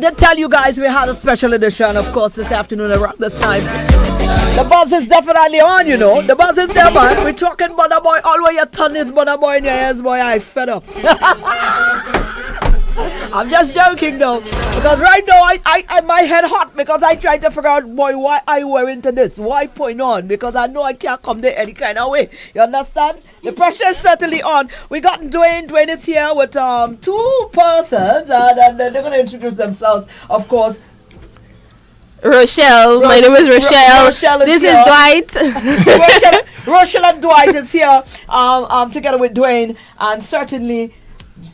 did tell you guys we had a special edition, of course, this afternoon around this time. The buzz is definitely on, you know. The buzz is there, man. We're talking Burna Boy. All the way your tongue is Burna Boy in your ears, boy. I fed up. I'm just joking though, because right now I my head hot because I tried to figure out, boy, why I were into this, why point on, because I know I can't come there any kind of way. You understand? The pressure is certainly on. We got Dwayne. Dwayne is here with two persons, and they're going to introduce themselves, of course. Rochelle. My name is Rochelle. Rochelle is this here. is Dwight. Rochelle and Dwight is here, together with Dwayne, and certainly,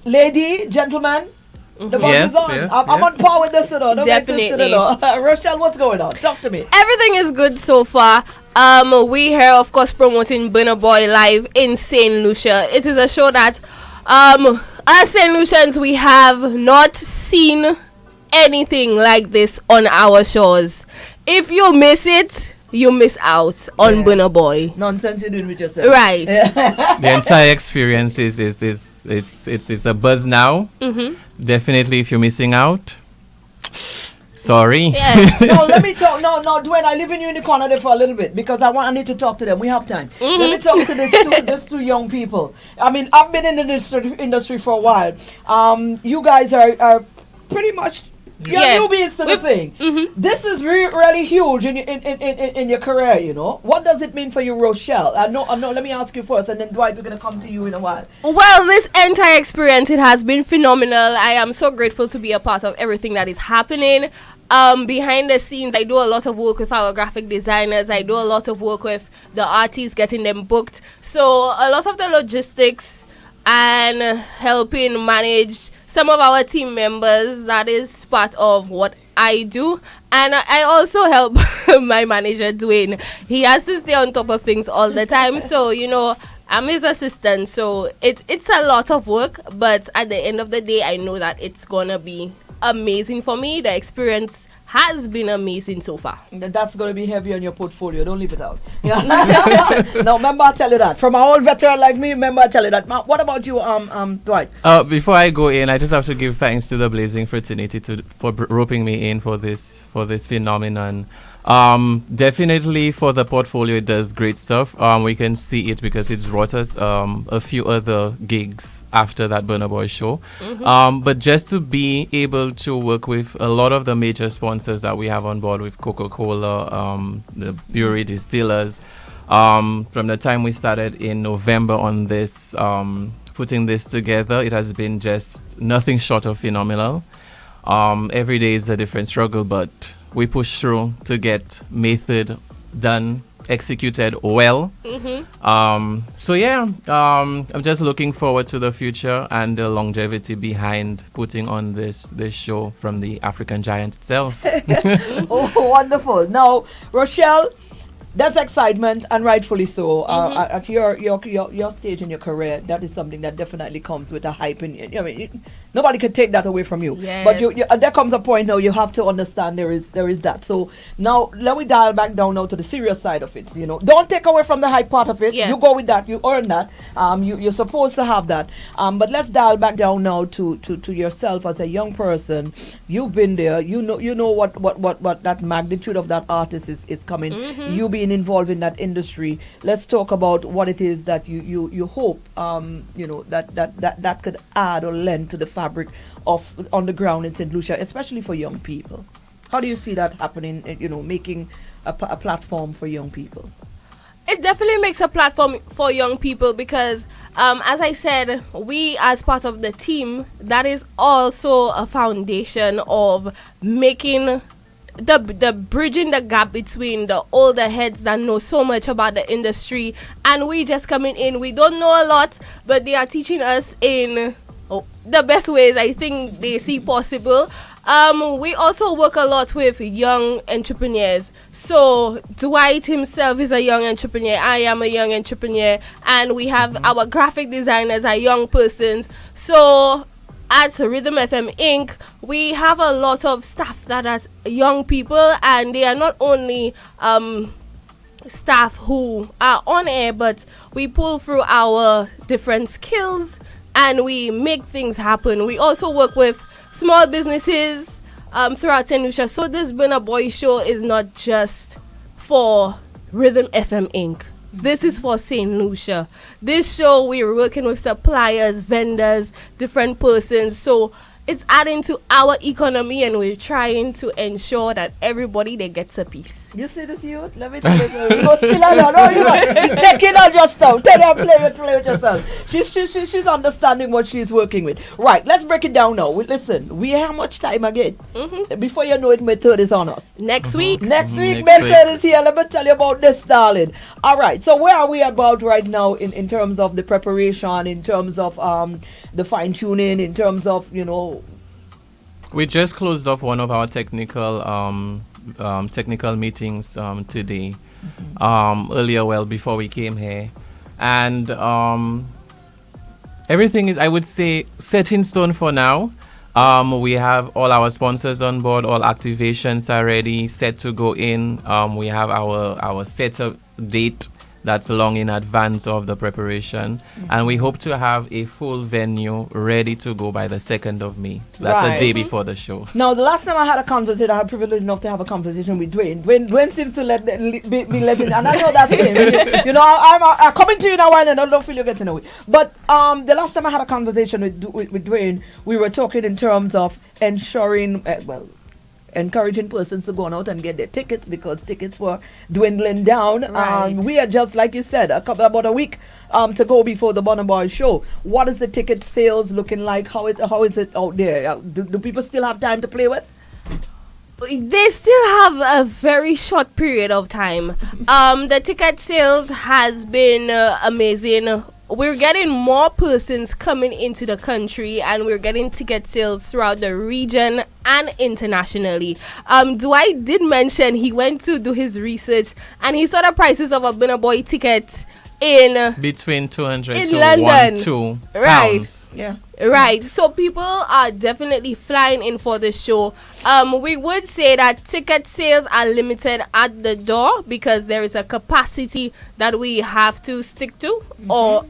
lady, gentlemen. The buzz is on. I'm on par with this, Definitely. Rochelle, what's going on? Talk to me. Everything is good so far. We here, of course, promoting Burna Boy live in St. Lucia. It is a show that us St. Lucians, we have not seen anything like this on our shows. If you miss it, you miss out on Burna Boy. Nonsense you're doing with yourself. Right. The entire experience is it's a buzz now. Definitely, if you're missing out, sorry. Yeah. No, let me talk. No, Dwayne, I leave you in the corner there for a little bit because I need to talk to them. We have time. Let me talk to these two young people. I mean, I've been in the industry for a while. You guys are pretty much newbies to the thing. This is really huge in your career, you know. What does it mean for you, Rochelle? No, let me ask you first, and then Dwight, we're going to come to you in a while. Well, this entire experience, it has been phenomenal. I am so grateful to be a part of everything that is happening. Behind the scenes, I do a lot of work with our graphic designers. I do a lot of work with the artists, getting them booked. So a lot of the logistics and helping manage some of our team members, that is part of what I do. And I also help my manager, Dwayne. He has to stay on top of things all the time. So, you know, I'm his assistant. So it's a lot of work. But at the end of the day, I know that it's going to be amazing for me. The experience has been amazing so far. That's going to be heavy on your portfolio. Don't leave it out. No, remember I tell you that. From an old veteran like me, remember I tell you that. What about you, Dwight? Before I go in, I just have to give thanks to the Blazing Fraternity for roping me in for this phenomenon. Definitely for the portfolio, it does great stuff. We can see it because it's brought us a few other gigs after that Burna Boy show. But just to be able to work with a lot of the major sponsors that we have on board with Coca-Cola, the brewery distillers, from the time we started in November on this, putting this together, it has been just nothing short of phenomenal. Every day is a different struggle, but we push through to get method done, executed well. So yeah, I'm just looking forward to the future and the longevity behind putting on this show from the African giant itself. Oh, wonderful. Now, Rochelle, that's excitement, and rightfully so. At your stage in your career, that is something that definitely comes with a hype. I mean, nobody can take that away from you. Yes. But there comes a point now you have to understand there is that. So now let me dial back down now to the serious side of it. You know, don't take away from the hype part of it. Yeah. You go with that. You earn that. You're supposed to have that. But let's dial back down now to yourself as a young person. You've been there. You know what that magnitude of that artist is coming. You being involved in that industry. Let's talk about what it is that you hope that could add or lend to the fabric of on the ground in St. Lucia, especially for young people. How do you see that happening? You know, making a platform for young people. It definitely makes a platform for young people because, as I said, we as part of the team, that is also a foundation of making the bridging the gap between the older heads that know so much about the industry and we just coming in. We don't know a lot, but they are teaching us in the best ways I think they see possible. We also work a lot with young entrepreneurs. So Dwight himself is a young entrepreneur. I am a young entrepreneur, and we have our graphic designers are young persons. So at Rhythm FM Inc., we have a lot of staff that are young people, and they are not only staff who are on air, but we pull through our different skills and we make things happen. We also work with small businesses, throughout St. Lucia. So this Burna Boy show is not just for Rhythm FM Inc. This is for St. Lucia. This show, we're working with suppliers, vendors, different persons. So it's adding to our economy, and we're trying to ensure that everybody they gets a piece. You see this youth? Let me tell you, you go still alone. No, you take it on just now. Tell her play with yourself. She's understanding what she's working with. Right, let's break it down now. Listen, we have much time again. Before you know it, May 3rd is on us. Next week. Next week, May 3rd is here. Let me tell you about this, darling. All right, so where are we about right now in terms of the preparation, in terms of the fine-tuning, in terms of, We just closed off one of our technical meetings today, earlier, well, before we came here. And everything is, I would say, set in stone for now. We have all our sponsors on board, all activations are ready, set to go in. We have our setup date that's long in advance of the preparation, and we hope to have a full venue ready to go by the 2nd of May. That's the day before the show. Now, the last time I had a conversation, I had privilege enough to have a conversation with Dwayne. Dwayne seems to be letting, and I know that's him. I'm coming to you now, and I don't feel you're getting away. But the last time I had a conversation with Dwayne, we were talking in terms of ensuring, encouraging persons to go out and get their tickets, because tickets were dwindling down. Right. We are just, like you said, about a week to go before the Burna Boy show. What is the ticket sales looking like? How is it out there? Do people still have time to play with? They still have a very short period of time. The ticket sales has been amazing. We're getting more persons coming into the country, and we're getting ticket sales throughout the region and internationally. Dwight did mention he went to do his research, and he saw the prices of a Burna Boy ticket in between 200 in to London. 1-2 Right. pounds. Yeah. Right, so people are definitely flying in for the show. We would say that ticket sales are limited at the door because there is a capacity that we have to stick to, or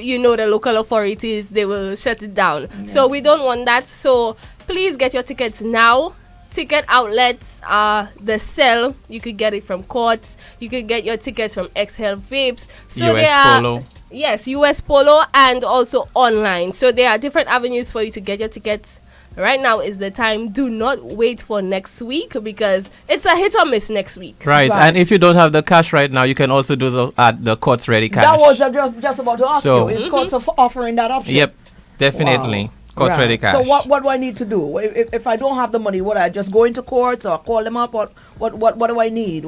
the local authorities, they will shut it down. Yeah. So we don't want that. So please get your tickets now. Ticket outlets are the sell. You could get it from Courts. You could get your tickets from Exhale Vapes. So US Polo. Yes, US Polo, and also online. So there are different avenues for you to get your tickets. Right now is the time. Do not wait for next week, because it's a hit or miss next week. Right. And if you don't have the cash right now, you can also do the Courts Ready cash. That was just about to ask you. Is Courts offering that option? Yep, definitely. Wow. Courts Ready cash. So what do I need to do? If I don't have the money, what I just go into Courts or call them up? What do I need?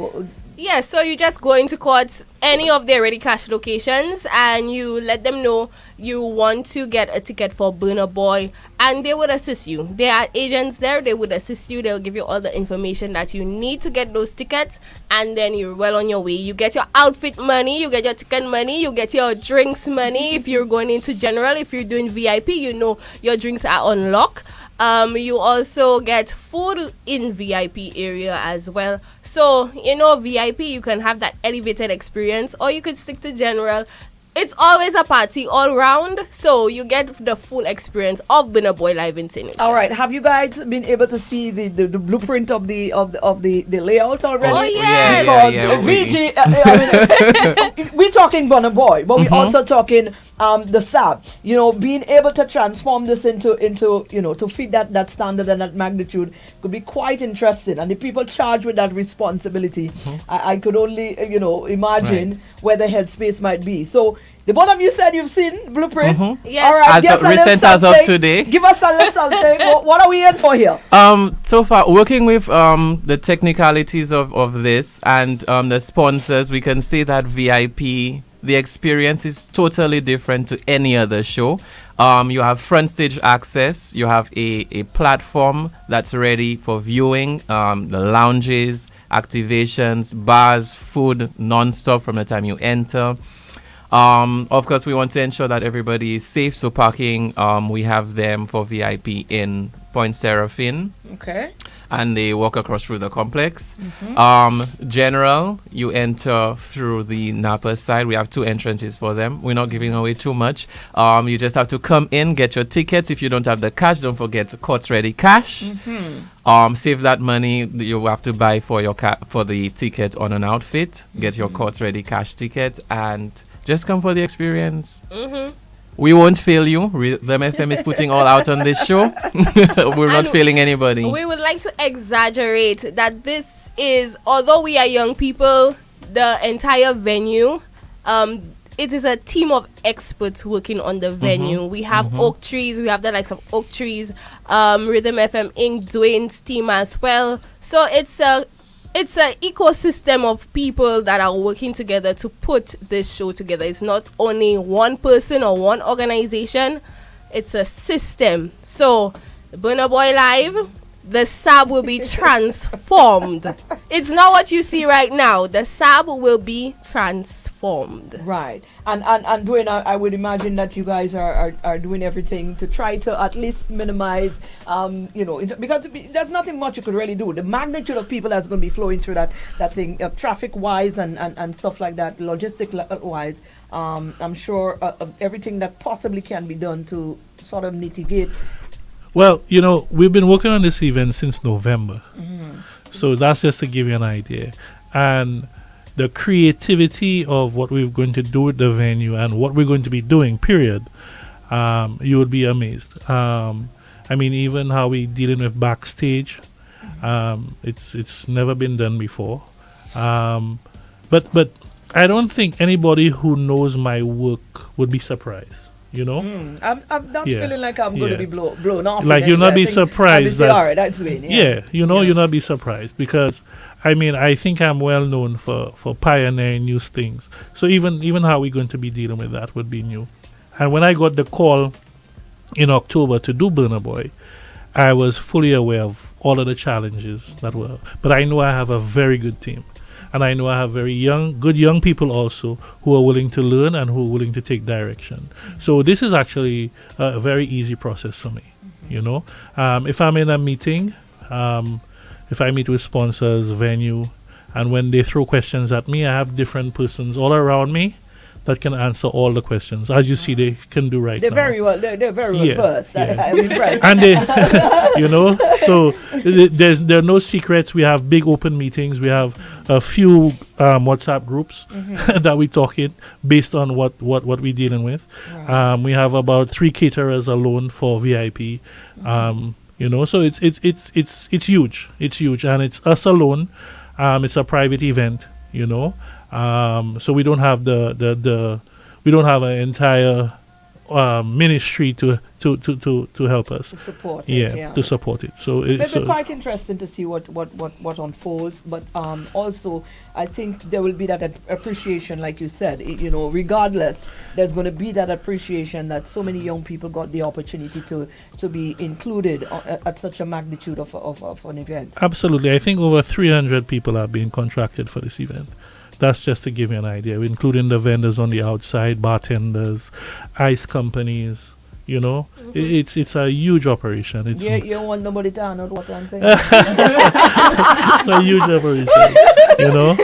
Yes, so you just go into Courts, any of their Ready Cash locations, and you let them know you want to get a ticket for Burna Boy, and they would assist you. There are agents there, they would assist you, they'll give you all the information that you need to get those tickets, and then you're well on your way. You get your outfit money, you get your ticket money, you get your drinks money. If you're going into general, if you're doing VIP, your drinks are on lock. You also get food in VIP area as well. So, VIP, you can have that elevated experience, or you could stick to general. It's always a party all round, so you get the full experience of Burna Boy live in St. Lucia. All right, have you guys been able to see the blueprint of the layout already? Oh yes. We're talking Burna Boy, but we're also talking the SAB. Being able to transform this into to fit that standard and that magnitude could be quite interesting. And the people charged with that responsibility, I could only imagine where the headspace might be. So the both of you said you've seen blueprint. Yes. All right. As of today. Give us a little something. What are we in for here? So far, working with the technicalities of this and the sponsors, we can see that VIP, the experience is totally different to any other show. You have front stage access. You have a platform that's ready for viewing. The lounges, activations, bars, food, non-stop from the time you enter. Of course, we want to ensure that everybody is safe. So parking, we have them for VIP in Point Seraphine. Okay. and they walk across through the complex. General, you enter through the Napa side. We have 2 entrances for them. We're not giving away too much. You just have to come in, get your tickets. If you don't have the cash, don't forget courts ready cash. Save that money you have to buy for your for the ticket on an outfit. Get your courts ready cash ticket and just come for the experience. We won't fail you. Rhythm FM is putting all out on this show. We're not failing anybody. We would like to exaggerate that this is, although we are young people, the entire venue, it is a team of experts working on the venue. We have Oak Trees. We have the likes of Oak Trees, Rhythm FM Inc., Dwayne's team as well. So it's a ecosystem of people that are working together to put this show together. It's not only one person or one organization. It's a system. So, Burna Boy Live, the SAB will be transformed. It's not what you see right now. The SAB will be transformed. Right. And Dwayne, I would imagine that you guys are doing everything to try to at least minimize, because there's nothing much you could really do. The magnitude of people that's going to be flowing through that thing, traffic-wise and stuff like that, logistic-wise, I'm sure everything that possibly can be done to sort of mitigate. Well, we've been working on this event since November. So that's just to give you an idea. And the creativity of what we're going to do with the venue and what we're going to be doing, period, you would be amazed. Even how we dealing with backstage, it's never been done before. But I don't think anybody who knows my work would be surprised. I'm not feeling like I'm going to be blown off. Like you'll not be surprised that's you'll not be surprised because I think I'm well known for pioneering new things. So even how we're going to be dealing with that would be new. And when I got the call in October to do Burna Boy, I was fully aware of all of the challenges that were. But I know I have a very good team. And I know I have very good young people also who are willing to learn and who are willing to take direction. So this is actually a very easy process for me. If I'm in a meeting, if I meet with sponsors, venue, and when they throw questions at me, I have different persons all around me that can answer all the questions. As you see, they can do right now. They're very well versed. I'm impressed. And they, so there are no secrets. We have big open meetings. We have a few WhatsApp groups that we talk in based on what we're dealing with. Right. We have about 3 caterers alone for VIP. So it's huge. It's huge, and it's us alone. It's a private event. So we don't have we don't have an entire ministry to help us to support to support it. So it's quite interesting to see what unfolds, but also I think there will be that appreciation, like you said. Regardless, there's going to be that appreciation that so many young people got the opportunity to be included at such a magnitude of an event. Absolutely, I think over 300 people are being contracted for this event. That's just to give you an idea, including the vendors on the outside, bartenders, ice companies. It's a huge operation. You don't want nobody to know what I'm saying. It's a huge operation.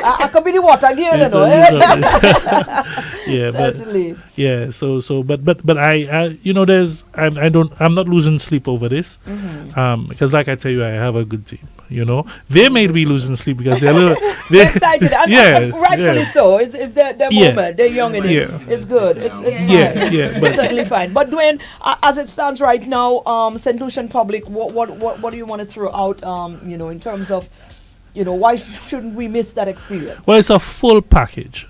I could be the water girl, Certainly. But I'm not losing sleep over this. Because like I tell you, I have a good team. They may be losing sleep because they're excited. And rightfully so. It's their moment. They're young in it. It's good. It's fine. But certainly fine. But Dwayne, as it stands right now, St. Lucian Public, what do you want to throw out? In terms of, why shouldn't we miss that experience? Well, it's a full package.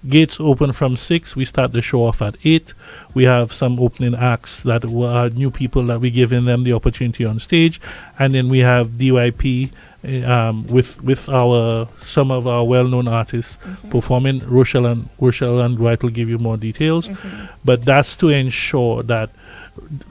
Gates open from 6. We start the show off at 8. We have some opening acts that were new people that we're giving them the opportunity on stage. And then we have DYP with some of our well-known artists performing. Rochelle and Dwight will give you more details. But that's to ensure that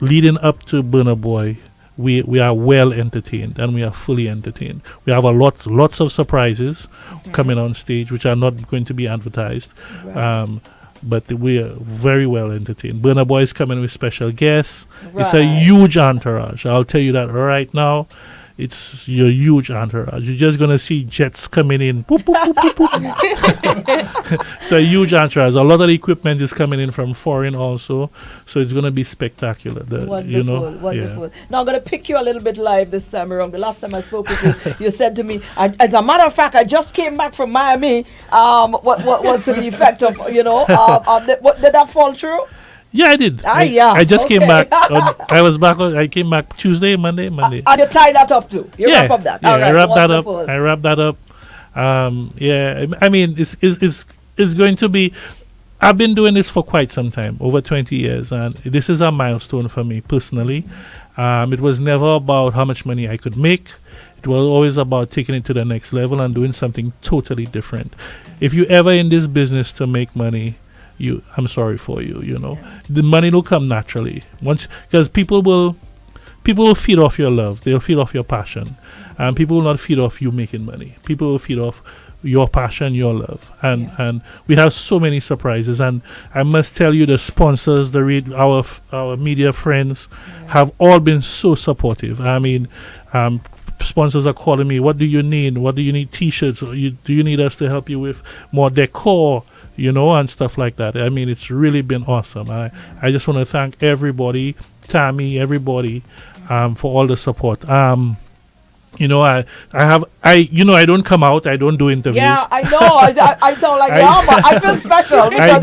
leading up to Burna Boy, we are well entertained and we are fully entertained. We have lots of surprises coming on stage which are not going to be advertised. Right. But we are very well entertained. Burna Boy is coming with special guests. Right. It's a huge entourage. I'll tell you that right now. it's your huge entourage. You're just gonna see jets coming in. Boop, boop, boop, boop, boop. It's a huge entourage. A lot of the equipment is coming in from foreign also, so it's gonna be spectacular. Wonderful. Now I'm gonna pick you a little bit live this time around. The last time I spoke with you, you said to me, as a matter of fact, I just came back from Miami. What was the effect of did that fall through? Yeah, I did. I just came back. I came back Tuesday, Monday. And you tied that up too. You wrap up that. Yeah, right, I wrapped that up. I mean, it's going to be. I've been doing this for quite some time, over 20 years, and this is a milestone for me personally. It was never about how much money I could make. It was always about taking it to the next level and doing something totally different. If you ever in this business to make money, I'm sorry for you. The money will come naturally because people will feed off your love. They'll feed off your passion, and people will not feed off you making money. People will feed off your passion, your love, and we have so many surprises. And I must tell you, the sponsors, our media friends, have all been so supportive. I mean, sponsors are calling me. What do you need? What do you need? T-shirts? Do you need us to help you with more decor? And stuff like that. I mean, it's really been awesome. I just want to thank everybody, Tammy, everybody, for all the support. I don't come out. I don't do interviews. Yeah, I know. I sound like but I feel special because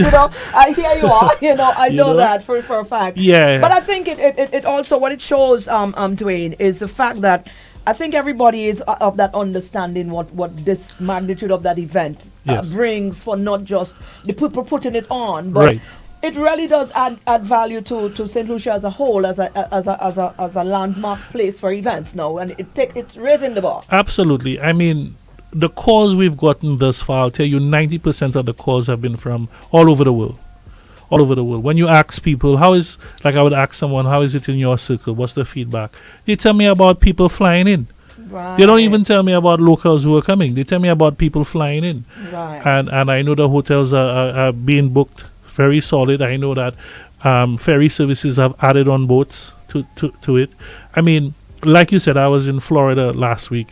here you are. I know that for a fact. Yeah. But I think it also what it shows, Dwayne, is the fact that I think everybody is of that understanding what this magnitude of that event brings for not just the people putting it on, but it really does add value to St. Lucia as a whole, as a landmark place for events now, and it's raising the bar. Absolutely. I mean, the calls we've gotten thus far, I'll tell you, 90% of the calls have been from all over the world. All over the world. When you ask people, I would ask someone, how is it in your circle? What's the feedback? They tell me about people flying in. Right. They don't even tell me about locals who are coming. They tell me about people flying in. Right. And I know the hotels are being booked very solid. I know that ferry services have added on boats to it. I mean, like you said, I was in Florida last week,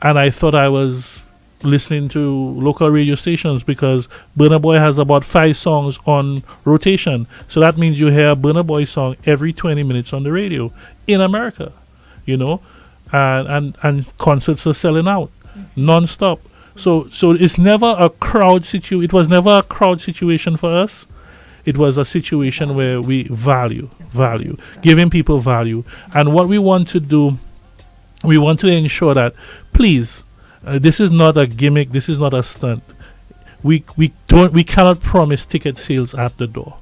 and I thought I was listening to local radio stations because Burna Boy has about 5 songs on rotation. So that means you hear a Burna Boy song every 20 minutes on the radio in America, and concerts are selling out non-stop. So it's never a crowd situation. It was never a crowd situation for us. It was a situation where we value, giving people value. And what we want to do, we want to ensure that, please, this is not a gimmick. This is not a stunt. We cannot promise ticket sales at the door.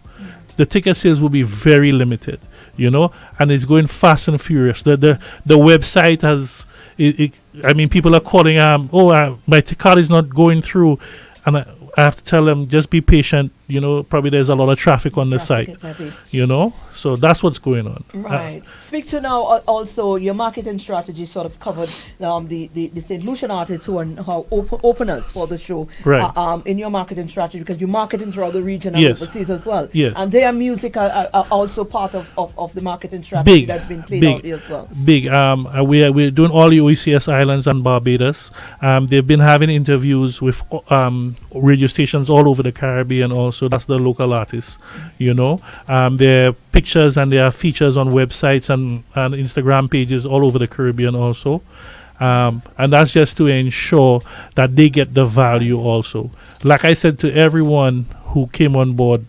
The ticket sales will be very limited, and it's going fast and furious. The website has, people are calling, my card is not going through, and I have to tell them, just be patient. Probably there's a lot of traffic on the site. So that's what's going on. Right. Speak to now also your marketing strategy sort of covered the St. Lucian artists who are openers for the show. Right. In your marketing strategy, because you're marketing throughout the region and overseas as well. Yes. And their music are also part of the marketing strategy that's been played out here as well. Big. We're doing all the OECS islands and Barbados. They've been having interviews with radio stations all over the Caribbean also. That's the local artists, Their pictures and their features on websites and Instagram pages all over the Caribbean also. And that's just to ensure that they get the value also. Like I said to everyone who came on board,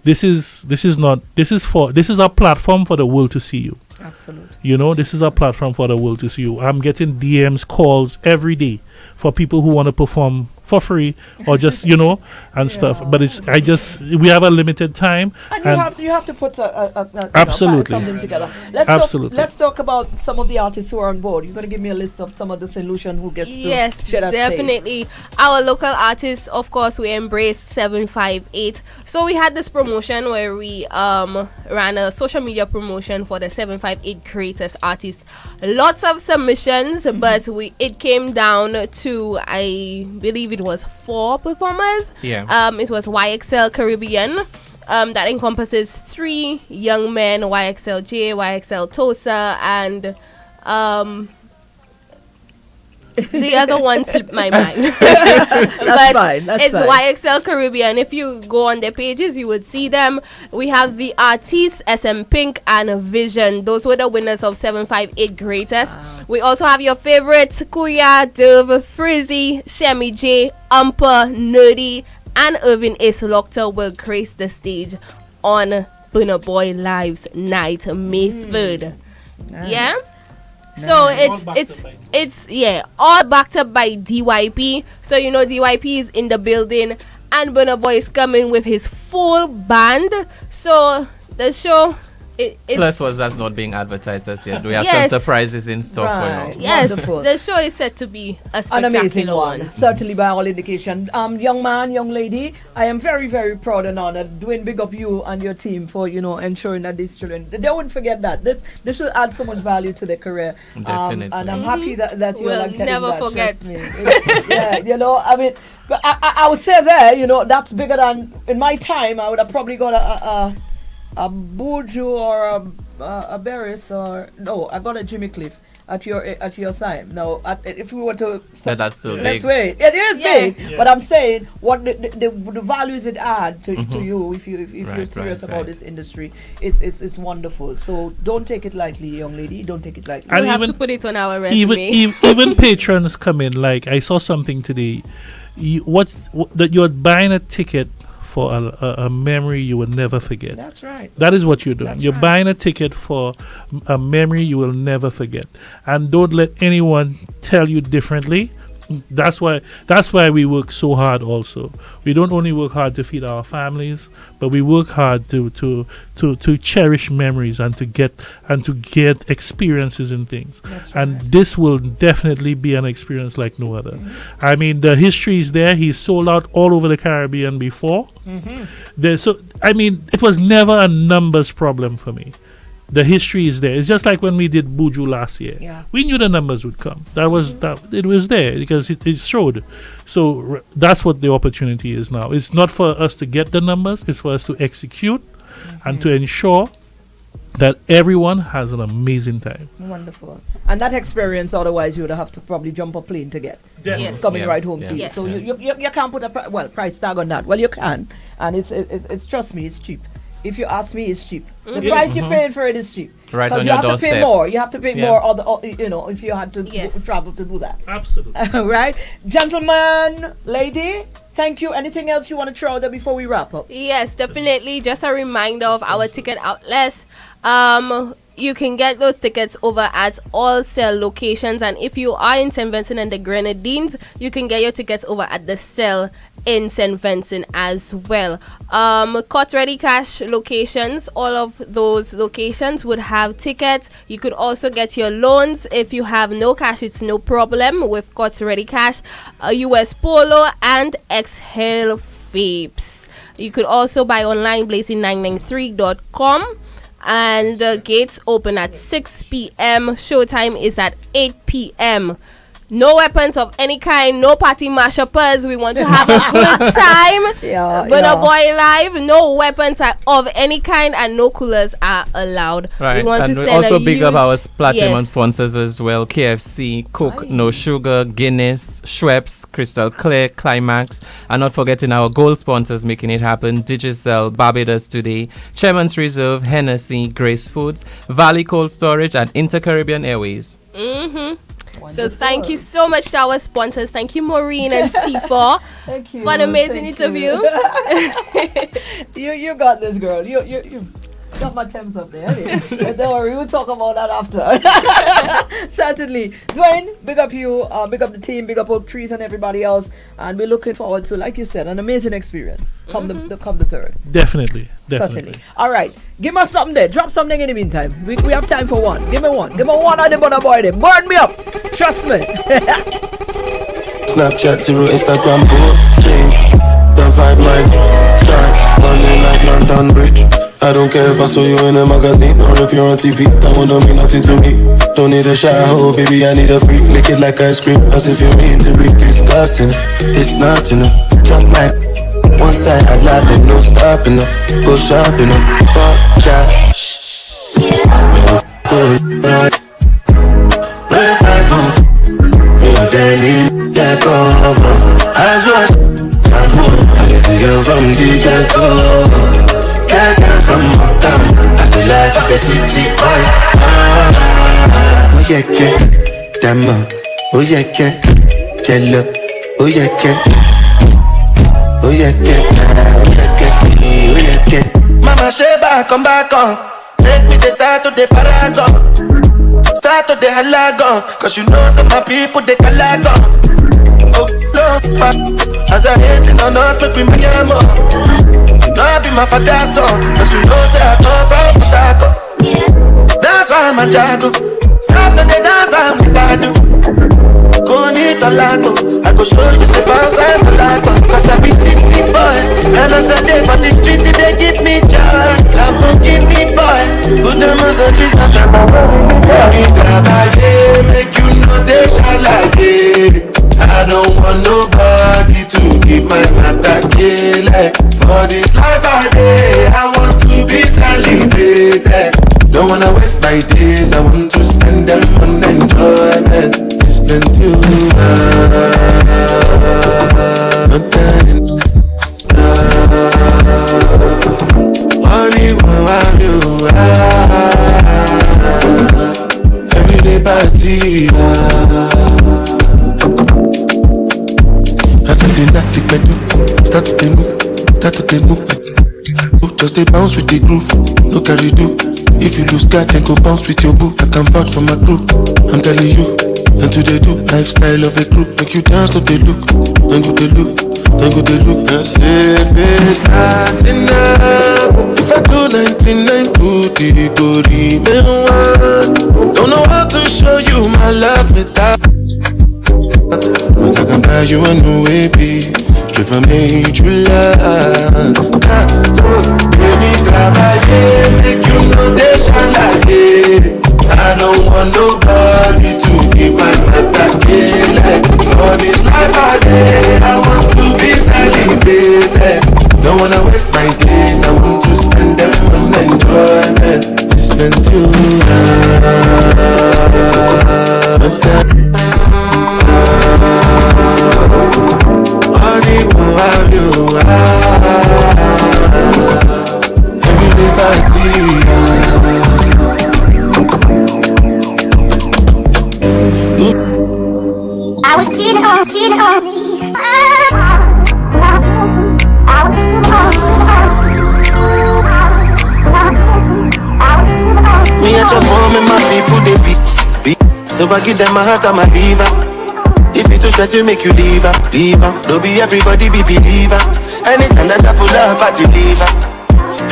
this is a platform for the world to see you. Absolutely. This is a platform for the world to see you. I'm getting DMs, calls every day for people who want to perform for free or just and stuff. But we have a limited time, and you have to put absolutely something together. Let's talk about some of the artists who are on board. You're going to give me a list of some of the St. Lucian who gets to share that definitely stage. Our local artists, of course, we embraced 758. So we had this promotion where we ran a social media promotion for the 758 greatest artists. Lots of submissions, but it came down to, I believe it was 4 performers. It was YXL Caribbean, that encompasses 3 young men, YXL J, YXL Tosa, and The other one slipped my mind. That's fine. That's it's fine. YXL Caribbean. If you go on their pages, you would see them. We have the Artiste, SM Pink, and Vision. Those were the winners of 758 Greatest. Wow. We also have your favorites, Kuya, Dove, Frizzy, Shemi J, Umpa, Nerdy, and Irvin Ace Lockter will grace the stage on Burna Boy Live's night, May 3rd. Nice. Yeah? So All backed it's up by all backed up by DYP. So you know DYP is in the building and Burna Boy is coming with his full band. So the show it's Plus, that's not being advertised as yet. We have Yes. some surprises in store Right. for you. yes, Wonderful. the show is set to be a An spectacular amazing one. one, certainly by all indication. Young man, young lady, I am very, very proud and honored. Dwayne, big up you and your team for ensuring that these children they won't forget that this will add so much value to their career. Definitely. And I'm happy that you're We'll like getting never that, forget. trust me. Yeah, I mean, but I would say there, that's bigger than in my time. I would have probably got a Buju or a Barris or no, I got a Jimmy Cliff at your time. Now, if we were to So that's still let's big. wait, it is Yeah. big, Yeah. but I'm saying what the values it add to you if you're Right, serious right, about right. this industry is wonderful. So don't take it lightly, young lady. Don't take it lightly. And We have even- to put it on our even resume. even patrons come in. Like I saw something today. That you're buying a ticket for a memory you will never forget. That's right. That is what you're doing. That's You're right. buying a ticket for a memory you will never forget. And don't let anyone tell you differently. That's why we work so hard also. We don't only work hard to feed our families, but we work hard to cherish memories and to get experiences and things. That's And right. this will definitely be an experience like no other. I mean, the history is there. He's sold out all over the Caribbean before. It was never a numbers problem for me. The history is there. It's just like when we did Buju last year. Yeah. We knew the numbers would come. That it was there because it showed. So that's what the opportunity is now. It's not for us to get the numbers. It's for us to execute and to ensure that everyone has an amazing time. Wonderful. And that experience, otherwise, you would have to probably jump a plane to get. Yes. Yes. It's coming Yes, right home yes. to you. Yes. So you can't put a price tag on that. Well, you can, and it's trust me, it's cheap. If you ask me, it's cheap. The price you're paying for it is cheap. Right 'Cause on you your have to pay doorstep. more. You have to pay Yeah. more, if you had to Yes. travel to do that. Absolutely. Right, gentlemen, lady. Thank you. Anything else you want to throw out there before we wrap up? Yes, definitely. Just a reminder of our ticket outlets. You can get those tickets over at all sale locations, and if you are in St. Vincent and the Grenadines, you can get your tickets over at the Cell in St. Vincent as well. Court Ready Cash locations, all of those locations would have tickets. You could also get your loans if you have no cash. It's no problem with Court Ready Cash, US Polo, and Exhale Vapes. You could also buy online, blazing993.com. And gates open at 6 p.m. Showtime is at 8 p.m. No weapons of any kind, no party mashuppers. We want to have a good time. Yeah, Burna Boy Live, no weapons of any kind, and no coolers are allowed. Right, We want and to we send also a big up huge- our platinum Yes. sponsors as well: KFC, Coke, No Sugar, Guinness, Schweppes, Crystal Clear, Climax, and not forgetting our gold sponsors making it happen: Digicel, Barbados Today, Chairman's Reserve, Hennessy, Grace Foods, Valley Cold Storage, and Inter-Caribbean Airways. So thank you so much to our sponsors. Thank you, Maureen and C4, Thank you. for an amazing Thank interview. You got this, girl. You got my temps up there. Anyway. Don't worry, we'll talk about that after. Certainly. Dwayne, big up you, big up the team, big up Oak Trees and everybody else. And we're looking forward to, like you said, an amazing experience come the 3rd. Definitely. Certainly. All right. Give us something there. Drop something in the meantime. We have time for one. Give me one. Give me one of the Burna Boy there. Burn me up. Trust me. Snapchat, zero Instagram, posting. The vibe like start falling like London Bridge. I don't care if I saw you in a magazine or if you're on TV. That one don't mean nothing to me. Don't need a shower, baby, I need a freak. Lick it like ice cream, as if you mean to be disgusting. It's not enough. Jump my one side, I like it, no stopping up. Go shopping up, fuck that. No, good, right. Red eyes, move. Yeah, As you are I get the girl from the ghetto. Get girl from uptown. I feel like a city boy. Oh yeah, yeah, Dama. Oh yeah, yeah, Jello. Oh yeah, yeah. Oh yeah, yeah, oh yeah, yeah, oh yeah, yeah. Mama Sheba, come back on. Make me the start to the paragon. Start to the halagon. Cause you know some my people they calagon. Oh no, but as I hating on us, make me my more. You know I be my father's son. Cause you know say I come from Potako. That's why I'm a jago. Start to the dance, I'm the dadu. Go need a lago. I go show you the bounce and the lago. Cause I be city boy. And as I day for the street, they give me joy. Lambo give me boy. Put them on the trees and me trabaye. Make you know they shall like it. I don't want nobody to give my matter like. For this life I day, I want to be celebrated. Don't wanna waste my days, I want to spend them on enjoyment. It's been too long. Everyday party. I said the night bedu, start to move. Just they bounce with the groove, no carry do. If you lose God, then go bounce with your boo. I can vouch for my crew, I'm telling you. And to they do, lifestyle of a group. Make you dance to the look, then go the look, then go the look. I say it's not enough. If I do 99 good, it go remain one. Don't know how to show you my love without. But I can buy you a new baby, straight from major land. Baby, trabaye, make you know they shall like it. I don't want nobody to give my matter like. For this life I day, I want to be celebrated. Don't wanna waste my days, I want to spend them on enjoyment. It's been too long. I was cheating on me. Me, I just want me my people, they be. So I give them my heart and my liver. If it too stress you, make you leave her. Don't be everybody be believer. Anytime that I pull up, I deliver.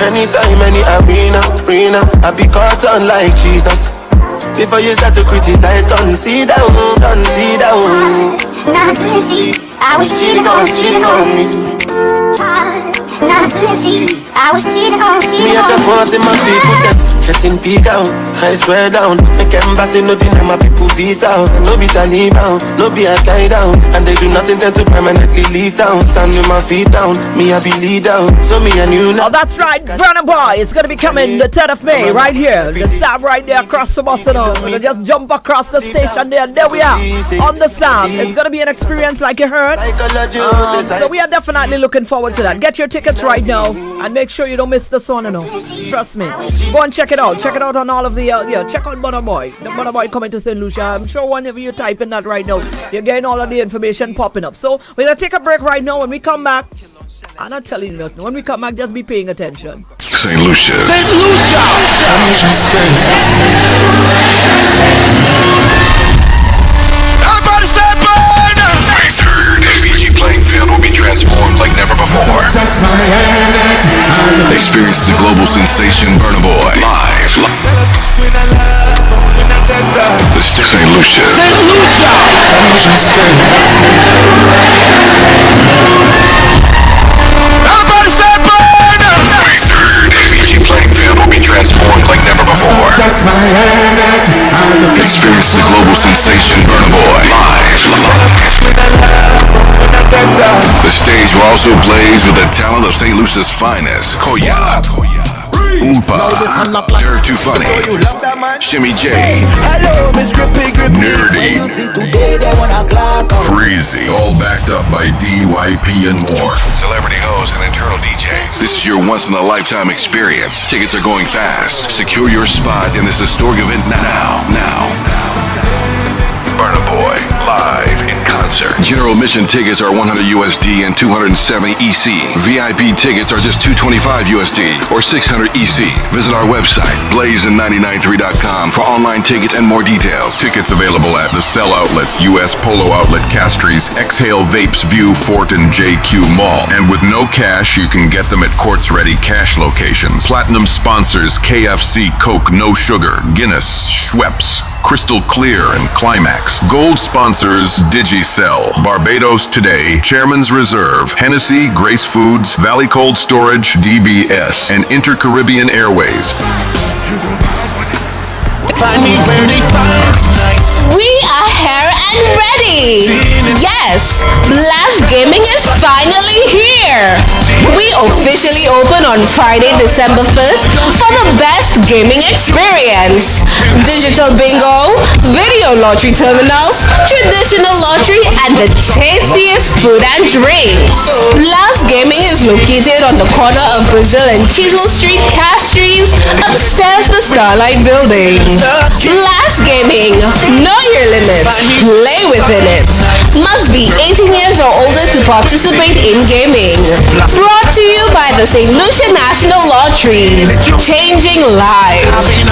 Anytime, any arena, I be caught on like Jesus. Before you start to criticize, consider, Not busy. I was cheating on me. Not busy. I was cheating on me. I just want to see my people getting peak out. I swear down. Make embassy no deny my people visa out. No be Taliban, no be a guy down. And they do nothing tend to permanently leave town. Stand with my feet down. Me I be lead out. So me and you now. Oh, that's right, Burna Boy. It's gonna be coming the 10th of May, right here. The sound right there across the bus. We just jump across the stage and there we are on the sound. It's gonna be an experience like you heard. So we are definitely looking forward to that. Get your tickets right now and make sure you don't miss the song. Trust me. Go and check it out. Check it out on all of the check out Burna Boy. The Burna Boy coming to St. Lucia. I'm sure whenever you type in that right now, you're getting all of the information popping up. So we're gonna take a break right now. When we come back, I'm not telling you nothing. When we come back, just be paying attention. St. Lucia. Everybody say Burna! My third AVG playing field will be transformed like never before. Experience the global sensation Burna Boy live. The St. Lucia. Everybody say Burna! My third AVG playing field will be transformed like never before. Experience the global sensation Burna Boy live. The stage will also blaze with the talent of St. Lucia's finest, Koya. Oompa. Nerve Too Funny. Shimmy J. Nerdy. Crazy. All backed up by DYP and more. Celebrity hosts and internal DJs. This is your once-in-a-lifetime experience. Tickets are going fast. Secure your spot in this historic event now. Burna Boy, live in concert. General admission tickets are $100 USD and $270 EC. VIP tickets are just $225 USD or $600 EC. Visit our website, blazin993.com for online tickets and more details. Tickets available at the Cell Outlets, US Polo Outlet, Castries, Exhale Vapes, View, Fort, and JQ Mall. And with no cash, you can get them at Quartz Ready cash locations. Platinum sponsors KFC, Coke, No Sugar, Guinness, Schweppes, Crystal Clear, and Climax. Gold sponsors Digicel, Barbados Today, Chairman's Reserve, Hennessy, Grace Foods, Valley Cold Storage, DBS, and Inter-Caribbean Airways. We are here and ready. Yes, Blast Gaming is finally here. We officially open on Friday, December 1st for the best gaming experience. Digital bingo, video lottery terminals, traditional lottery, and the tastiest food and drinks. Blast Gaming is located on the corner of Brazil and Chisel Street, Castries, upstairs the Starlight Building. Blast Gaming, know your limits, play within it. Must be 18 years or older to participate in gaming. Brought to you by the St. Lucia National Lottery, changing lives.